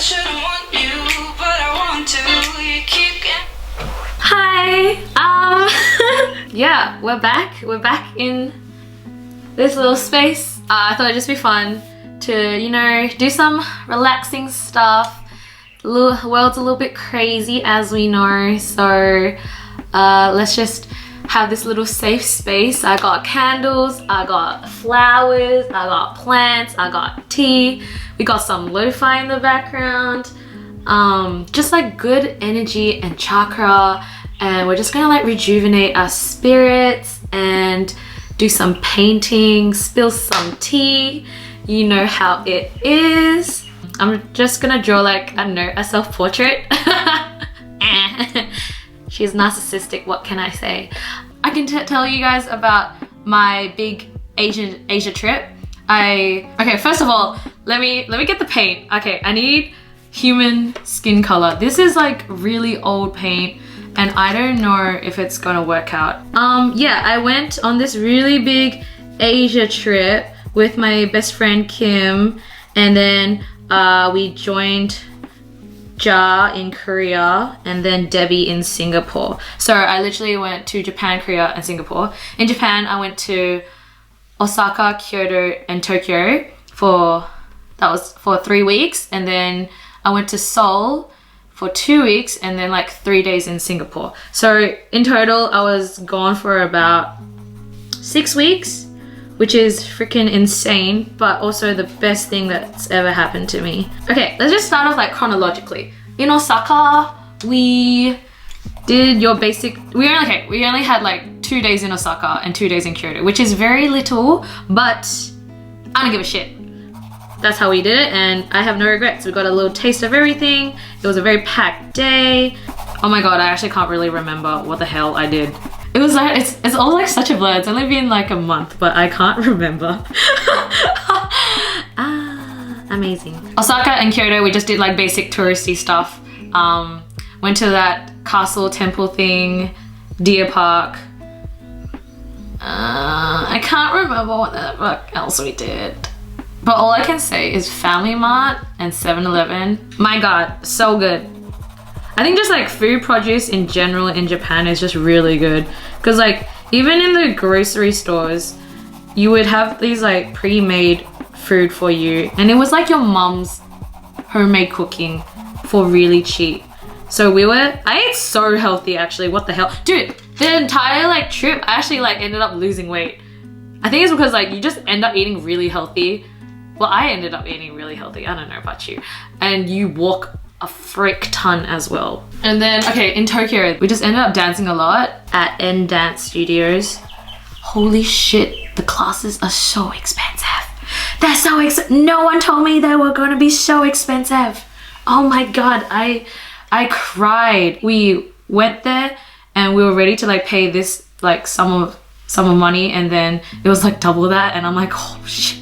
shouldn't want you, but I want to. You keep getting... Hi! Yeah, we're back. We're back in this little space. I thought it'd just be fun to, you know, do some relaxing stuff. The world's a little bit crazy, as we know, so let's just have this little safe space. I got candles, I got flowers, I got plants, I got tea. We got some lo-fi in the background. Just like good energy and chakra, and we're just gonna like rejuvenate our spirits and do some painting, spill some tea. You know how it is. I'm just gonna draw like, I don't know, a self-portrait. She's narcissistic, what can I say? I can tell you guys about my big Asia trip. Okay, first of all, let me get the paint. Okay, I need human skin color. This is like really old paint and I don't know if it's gonna work out. Yeah, I went on this really big Asia trip with my best friend Kim, and then we joined Ja in Korea and then Debbie in Singapore. So I literally went to Japan, Korea, and Singapore. In Japan, I went to Osaka, Kyoto, and Tokyo for 3 weeks, and then I went to Seoul for 2 weeks, and then like 3 days in Singapore. So in total, I was gone for about 6 weeks, which is freaking insane, but also the best thing that's ever happened to me. Okay, let's just start off like chronologically. In Osaka, we did your basic, we only had like 2 days in Osaka and 2 days in Kyoto, which is very little, but I don't give a shit. That's how we did it, and I have no regrets. We got a little taste of everything. It was a very packed day. Oh my god, I actually can't really remember what the hell I did. It was like, it's all like such a blur. It's only been like a month, but I can't remember. Amazing. Osaka and Kyoto, we just did like basic touristy stuff. Went to that castle temple thing, deer park. I can't remember what the fuck else we did. But all I can say is Family Mart and 7-Eleven. My god, so good. I think just like food produce in general in Japan is just really good. Because like even in the grocery stores, you would have these like pre-made food for you. And it was like your mom's homemade cooking for really cheap. So I ate so healthy actually, what the hell. Dude, the entire like trip, I actually like ended up losing weight. I think it's because like you just end up eating really healthy. Well, I ended up eating really healthy. I don't know about you. And you walk a frick ton as well. And then, okay, in Tokyo, we just ended up dancing a lot at N Dance Studios. Holy shit, the classes are so expensive. They're so expensive. No one told me they were going to be so expensive. Oh my god, I cried. We went there and we were ready to like pay this like sum of money, and then it was like double that, and I'm like, oh shit.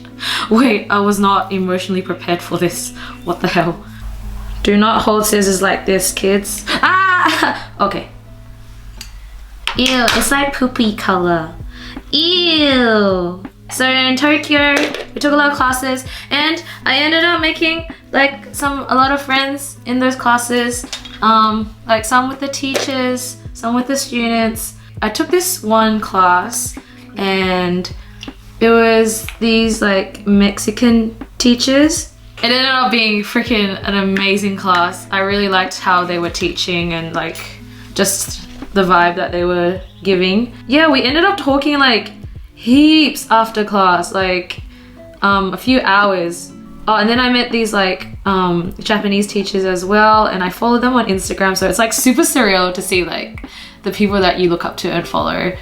Wait, I was not emotionally prepared for this. What the hell? Do not hold scissors like this, kids. Ah! Okay. Ew, it's like poopy color. Ew. So in Tokyo, we took a lot of classes, and I ended up making like a lot of friends in those classes. Like some with the teachers, some with the students. I took this one class, and it was these like Mexican teachers. It ended up being freaking an amazing class. I really liked how they were teaching and like just the vibe that they were giving. Yeah, we ended up talking like heaps after class, like a few hours. Oh, and then I met these like Japanese teachers as well, and I followed them on Instagram, so it's like super surreal to see like the people that you look up to and follow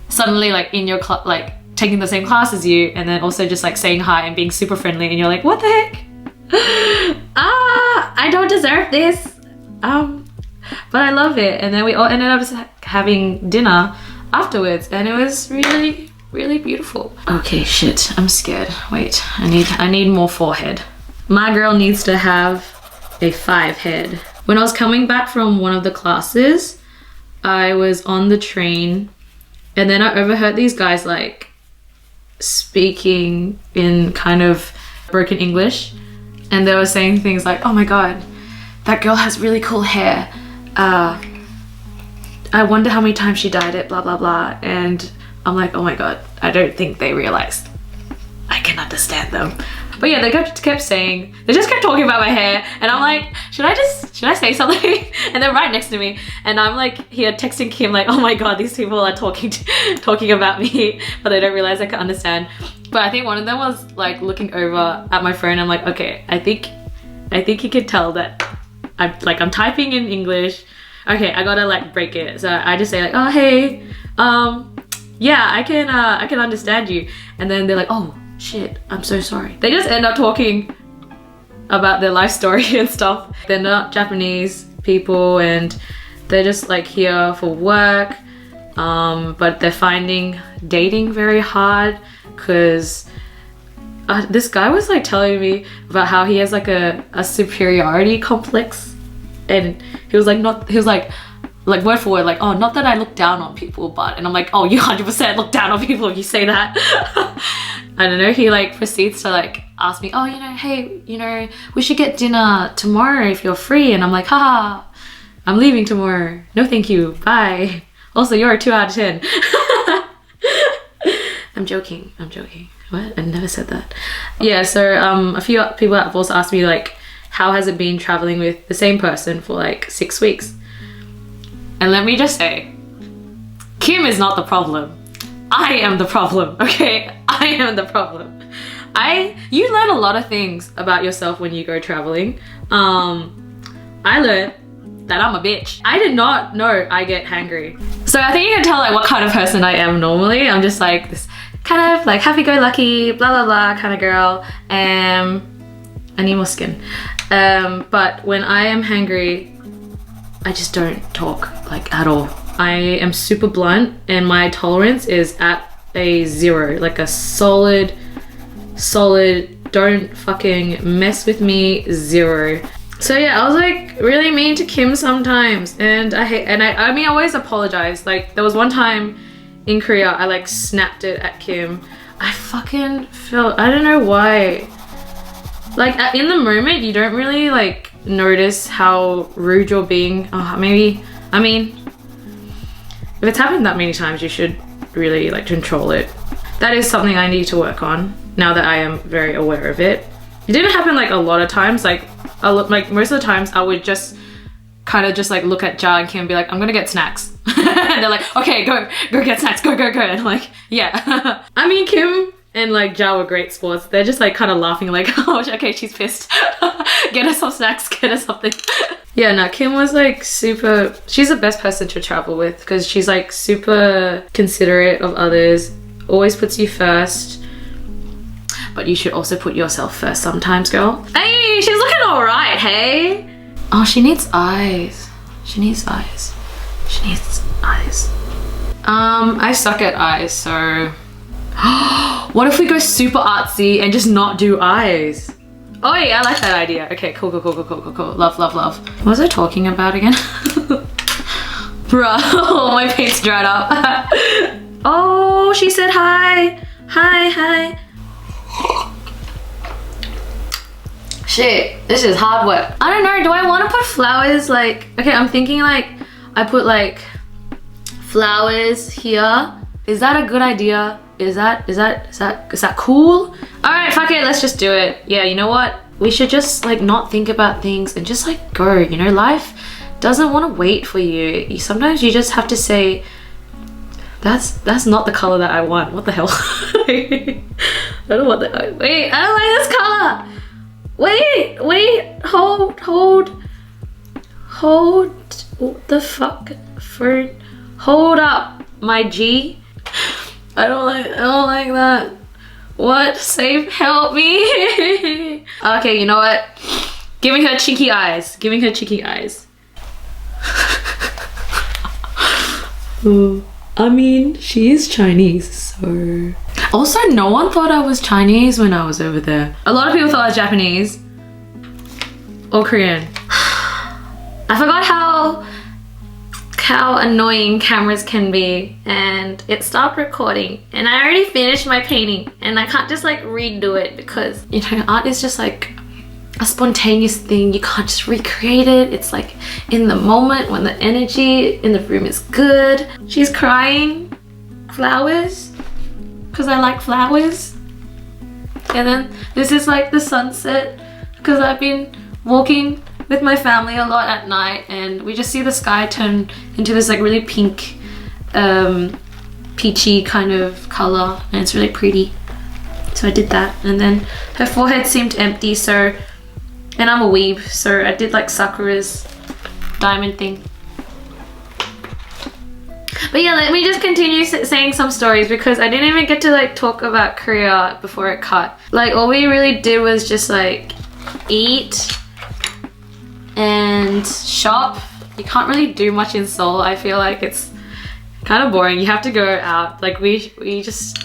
suddenly like in your like taking the same class as you, and then also just like saying hi and being super friendly, and you're like, what the heck? I don't deserve this. But I love it. And then we all ended up having dinner afterwards, and it was really, really beautiful. Okay, shit, I'm scared. Wait, I need more forehead. My girl needs to have a 5 head. When I was coming back from one of the classes, I was on the train, and then I overheard these guys like speaking in kind of broken English, and they were saying things like, oh my god, that girl has really cool hair. I wonder how many times she dyed it, blah blah blah. And I'm like, oh my god, I don't think they realized I can understand them. But yeah, they kept saying, they just kept talking about my hair, and I'm like, should I say something? And they're right next to me, and I'm like here texting Kim like, oh my god, these people are talking about me, but they don't realize I can understand. But I think one of them was like looking over at my phone. I'm like, okay, I think he could tell that I'm typing in English. Okay, I gotta like break it. So I just say like, oh hey, yeah, I can understand you. And then they're like, oh shit, I'm so sorry. They just end up talking about their life story and stuff. They're not Japanese people, and they're just like here for work, but they're finding dating very hard because this guy was like telling me about how he has like a superiority complex, and he was like word for word, like, oh, not that I look down on people, but, and I'm like, oh, you 100% look down on people if you say that. I don't know, he like proceeds to like ask me, oh, you know, hey, you know, we should get dinner tomorrow if you're free. And I'm like, haha, I'm leaving tomorrow. No thank you, bye. Also, you're a 2 out of 10. I'm joking. What? I never said that. Yeah, so a few people have also asked me like, how has it been traveling with the same person for like 6 weeks? And let me just say, Kim is not the problem. I am the problem, okay? I am the problem. You learn a lot of things about yourself when you go traveling. I learned that I'm a bitch. I did not know I get hangry. So I think you can tell like what kind of person I am normally. I'm just like this kind of like happy-go-lucky, blah blah blah kind of girl. I need more skin. But when I am hangry, I just don't talk like at all. I am super blunt, and my tolerance is at a 0, like a solid, don't fucking mess with me 0. So yeah, I was like really mean to Kim sometimes, and I mean I always apologize. Like there was one time in Korea I like snapped it at Kim. I fucking felt, I don't know why. Like in the moment you don't really like notice how rude you're being. Maybe, I mean, if it's happened that many times, you should really like control it. That is something I need to work on now that I am very aware of it. It didn't happen like a lot of times. Like most of the times I would just kind of just like look at Ja and Kim and be like, I'm gonna get snacks. And they're like, okay, go get snacks, go. And I'm like, yeah. I mean, Kim and like Ja were great sports. They're just like kind of laughing like, oh, okay, she's pissed. Get her some snacks, get her something. Yeah, no, Kim was like super, she's the best person to travel with because she's like super considerate of others, always puts you first. But you should also put yourself first sometimes, girl. Hey, she's looking all right, hey? Oh, she needs eyes. She needs eyes. I suck at eyes, so. What if we go super artsy and just not do eyes? Oh yeah, I like that idea. Okay, cool. Love. What was I talking about again? Bruh, my paint's dried up. Oh, she said hi. Hi. Shit, this is hard work. I don't know, do I want to put flowers like, okay, I'm thinking like, I put like flowers here. Is that a good idea? Is that cool? All right, fuck it, let's just do it. Yeah, you know what? We should just like not think about things and just like go, you know, life doesn't want to wait for you. Sometimes you just have to say, that's not the color that I want. What the hell? I don't want that. Wait, I don't like this color. Wait, hold the fuck for, hold up, my G. I don't like that. What? Save, help me. Okay, you know what? Giving her cheeky eyes. I mean, she is Chinese, so. Also, no one thought I was Chinese when I was over there. A lot of people thought I was Japanese or Korean. I forgot how annoying cameras can be, and it stopped recording, and I already finished my painting, and I can't just like redo it because, you know, art is just like, a spontaneous thing. You can't just recreate it. It's like in the moment when the energy in the room is good. She's crying. Flowers. Because I like flowers. And then this is like the sunset. Because I've been walking with my family a lot at night. And we just see the sky turn into this like really pink, peachy kind of color. And it's really pretty. So I did that. And then her forehead seemed empty, so... And I'm a weeb, so I did like Sakura's diamond thing. But yeah, let me just continue saying some stories because I didn't even get to like talk about Korea before it cut. Like all we really did was just like eat and shop. You can't really do much in Seoul. I feel like it's kind of boring. You have to go out. Like we just,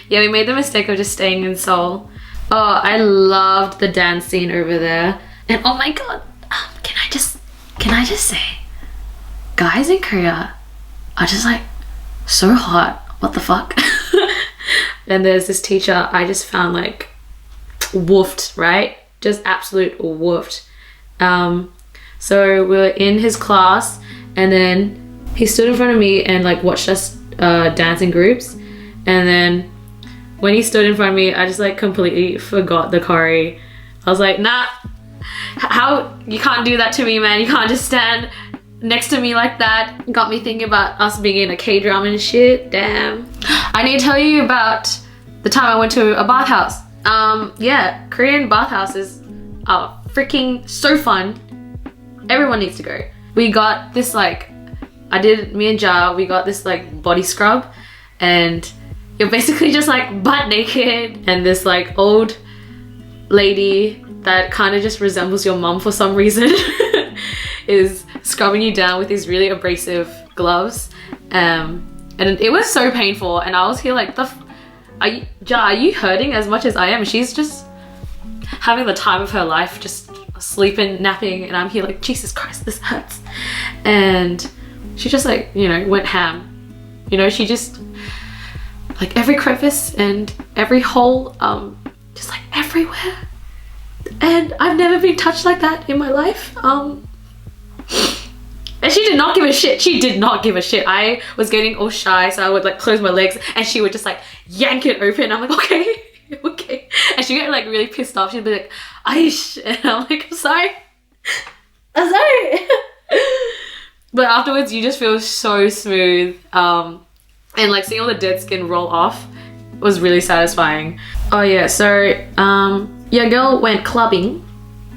yeah, we made the mistake of just staying in Seoul. Oh, I loved the dance scene over there. And oh my god, can I just say, guys in Korea are just like so hot. What the fuck? And there's this teacher I just found like woofed, right? Just absolute woofed. So we were in his class and then he stood in front of me and like watched us dance in groups. And then when he stood in front of me, I just like completely forgot the choreo. I was like, nah, how, you can't do that to me, man. You can't just stand next to me like that. Got me thinking about us being in a K-drama and shit, damn. I need to tell you about the time I went to a bathhouse. Yeah, Korean bathhouses are freaking so fun. Everyone needs to go. We got this like, me and Ja, we got this like body scrub and you're basically just like butt naked and this like old lady that kind of just resembles your mum for some reason is scrubbing you down with these really abrasive gloves. And it was so painful and I was here like, are you hurting as much as I am? She's just having the time of her life, just sleeping, napping, and I'm here like, Jesus Christ, this hurts. And she just like, you know, went ham. You know, she just, like every crevice and every hole, just like everywhere. And I've never been touched like that in my life. And she did not give a shit. She did not give a shit. I was getting all shy, so I would like close my legs and she would just like yank it open. I'm like, okay, okay. And she'd get like really pissed off. She'd be like, Aish. And I'm like, I'm sorry. I'm sorry. But afterwards, you just feel so smooth. And like seeing all the dead skin roll off was really satisfying. Oh yeah, so yeah, girl went clubbing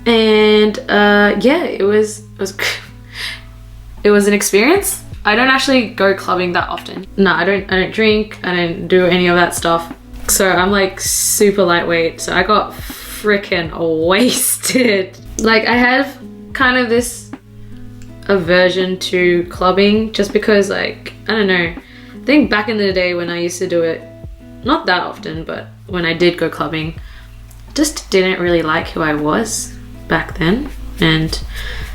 and yeah, it was it was an experience. I don't actually go clubbing that often. No, I don't drink, I don't do any of that stuff. So I'm like super lightweight, so I got freaking wasted. Like I have kind of this aversion to clubbing just because like, I don't know, I think back in the day when I used to do it, not that often, but when I did go clubbing, just didn't really like who I was back then and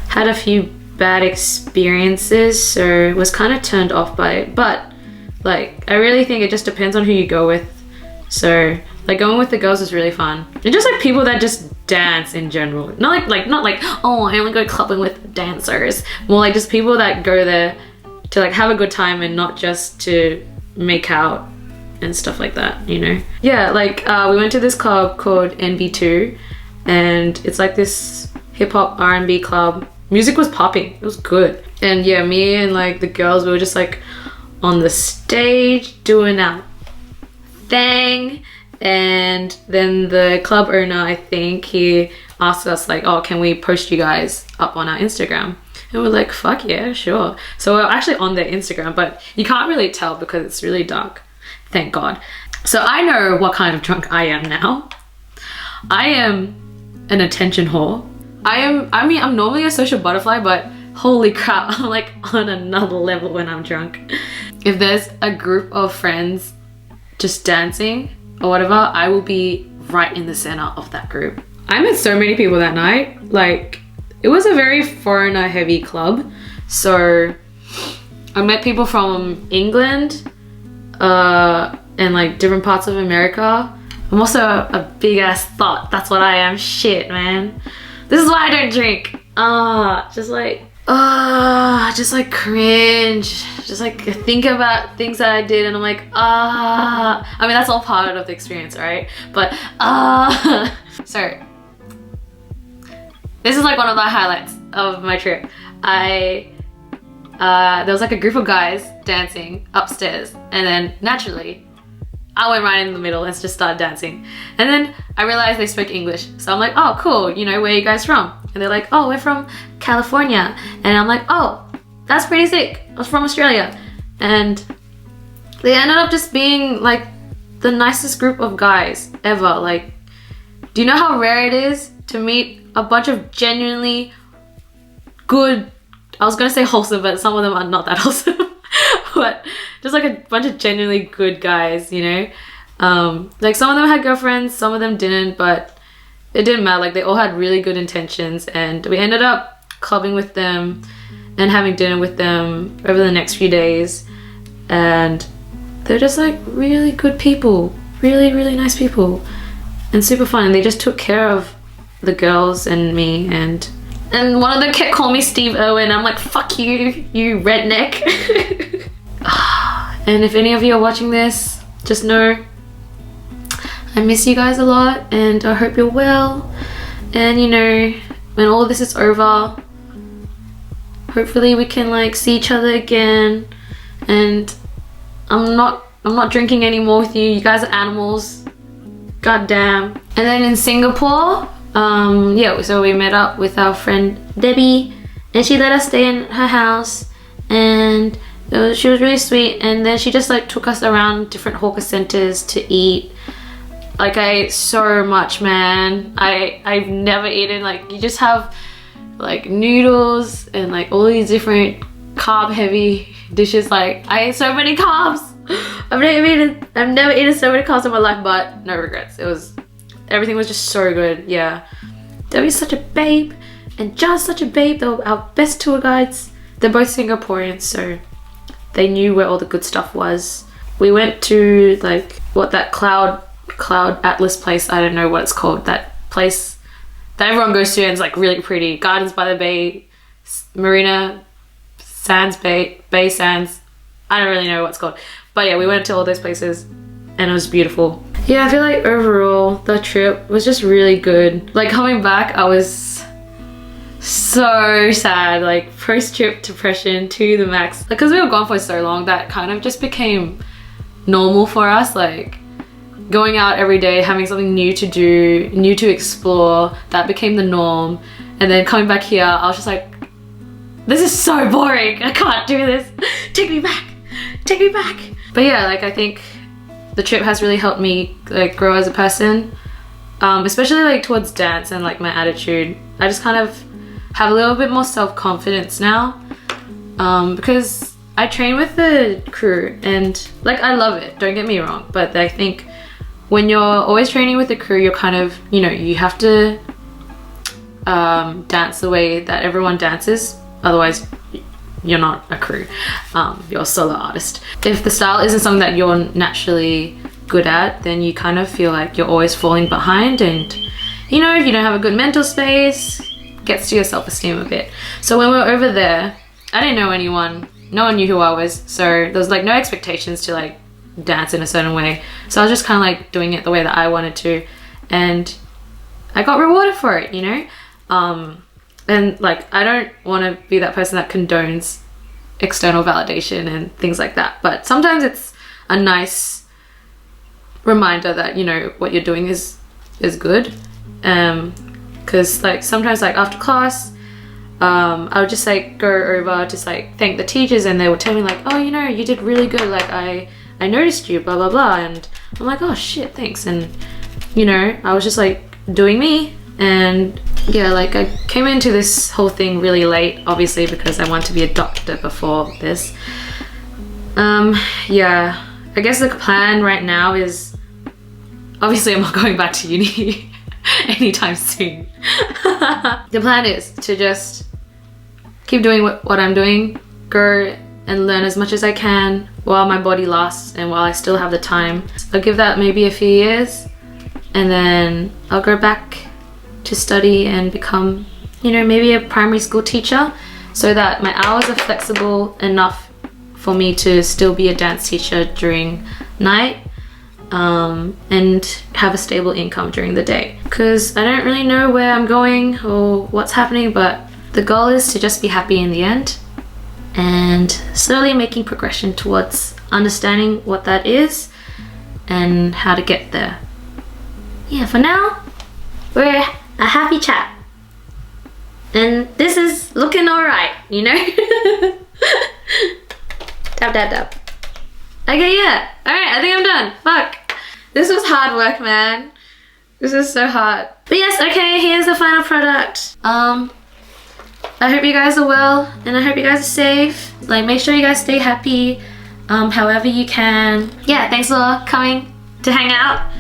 had a few bad experiences, so was kind of turned off by it. But like, I really think it just depends on who you go with. So like going with the girls is really fun. And just like people that just dance in general. Not like, oh, I only go clubbing with dancers. More like just people that go there to like have a good time and not just to make out and stuff like that, you know? Yeah, like we went to this club called NB2 and it's like this hip-hop R&B club. Music was popping, it was good. And yeah, me and like the girls, we were just like on the stage doing our thing. And then the club owner, I think, he asked us like, oh, can we post you guys up on our Instagram? And we're like, fuck yeah, sure. So we're actually on their Instagram, but you can't really tell because it's really dark. Thank God. So I know what kind of drunk I am now. I am an attention whore. I'm normally a social butterfly, but holy crap, I'm like on another level when I'm drunk. If there's a group of friends just dancing or whatever, I will be right in the center of that group. I met so many people that night. Like, it was a very foreigner heavy club. So I met people from England and like different parts of America. I'm also a big ass thought. That's what I am. Shit, man. This is why I don't drink. Just like cringe. Just like think about things that I did and I'm like, I mean, that's all part of the experience, right? But, so this is like one of the highlights of my trip. There was like a group of guys dancing upstairs, and then naturally I went right in the middle and just started dancing. And then I realized they spoke English. So I'm like, oh, cool. You know, where are you guys from? And they're like, oh, we're from California. And I'm like, oh, that's pretty sick. I was from Australia. And they ended up just being like the nicest group of guys ever. Like, do you know how rare it is to meet a bunch of genuinely good, I was gonna say wholesome, but some of them are not that wholesome. But just like a bunch of genuinely good guys, you know? Like some of them had girlfriends, some of them didn't, but it didn't matter. Like they all had really good intentions, and we ended up clubbing with them and having dinner with them over the next few days. And they're just like really good people, really, really nice people, and super fun. And they just took care of the girls and me, and one of them kept calling me Steve Irwin. I'm like, fuck you, you redneck. And if any of you are watching this, just know I miss you guys a lot, and I hope you're well. And you know, when all this is over, hopefully we can like see each other again. And I'm not drinking anymore with you. You guys are animals. God damn. And then in Singapore, yeah, so we met up with our friend Debbie, and she let us stay in her house, and she was really sweet. And then she just like took us around different hawker centers to eat. Like I ate so much, man. I've never eaten, like, you just have like noodles and like all these different carb heavy dishes. Like I ate so many carbs. I've never eaten so many carbs in my life, but no regrets. Everything was just so good. Yeah, Debbie's such a babe, and John's such a babe. They were our best tour guides. They're both Singaporeans, so they knew where all the good stuff was. We went to like that cloud atlas place. I don't know what it's called. That place that everyone goes to, and it's like really pretty. Gardens by the Bay, Marina Sands, Bay Sands. I don't really know what it's called, but yeah, we went to all those places, and it was beautiful. Yeah, I feel like overall the trip was just really good. Like coming back, I was so sad, like post-trip depression to the max. Like, because we were gone for so long, that kind of just became normal for us. Like going out every day, having something new to do, new to explore, that became the norm. And then coming back here, I was just like, this is so boring. I can't do this. Take me back. Take me back. But yeah, like I think the trip has really helped me like grow as a person, especially like towards dance and like my attitude. I just kind of have a little bit more self-confidence now, because I train with the crew, and like I love it, don't get me wrong, but I think when you're always training with the crew, you're kind of, you know, you have to dance the way that everyone dances, otherwise you're not a crew. You're a solo artist. If the style isn't something that you're naturally good at, then you kind of feel like you're always falling behind, and you know, if you don't have a good mental space, gets to your self-esteem a bit. So when we were over there, I didn't know anyone, no one knew who I was, so there was like no expectations to like dance in a certain way. So I was just kind of like doing it the way that I wanted to, and I got rewarded for it, you know? And like, I don't want to be that person that condones external validation and things like that, but sometimes it's a nice reminder that, you know, what you're doing is good. Because like sometimes like after class, I would just like go over, just like thank the teachers, and they would tell me like, oh, you know, you did really good, like I noticed you, blah blah blah, and I'm like, oh shit, thanks. And you know, I was just like doing me. And yeah, like I came into this whole thing really late, obviously, because I wanted to be a doctor before this. Yeah, I guess the plan right now is, obviously I'm not going back to uni anytime soon. The plan is to just keep doing what I'm doing, go and learn as much as I can while my body lasts and while I still have the time. I'll give that maybe a few years, and then I'll go back to study and become, you know, maybe a primary school teacher, so that my hours are flexible enough for me to still be a dance teacher during night, and have a stable income during the day. Because I don't really know where I'm going or what's happening, but the goal is to just be happy in the end, and slowly making progression towards understanding what that is and how to get there. Yeah, for now, we're a happy chat. And this is looking alright, you know? Dab, dab, dab. Okay, yeah. Alright, I think I'm done. Fuck. This was hard work, man. This is so hard. But yes, okay, here's the final product. I hope you guys are well, and I hope you guys are safe. Like, make sure you guys stay happy, however you can. Yeah, thanks for coming to hang out.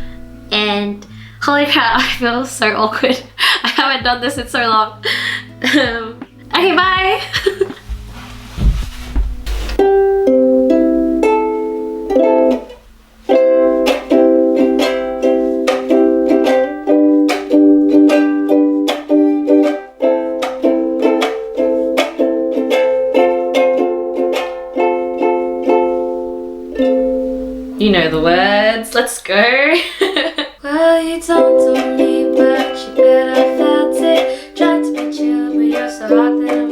And holy crap, I feel so awkward. I haven't done this in so long. Okay, bye. You know the words, let's go. Well, you don't tell me, but you bet I felt it. Tried to be chill, but you're so hot that I'm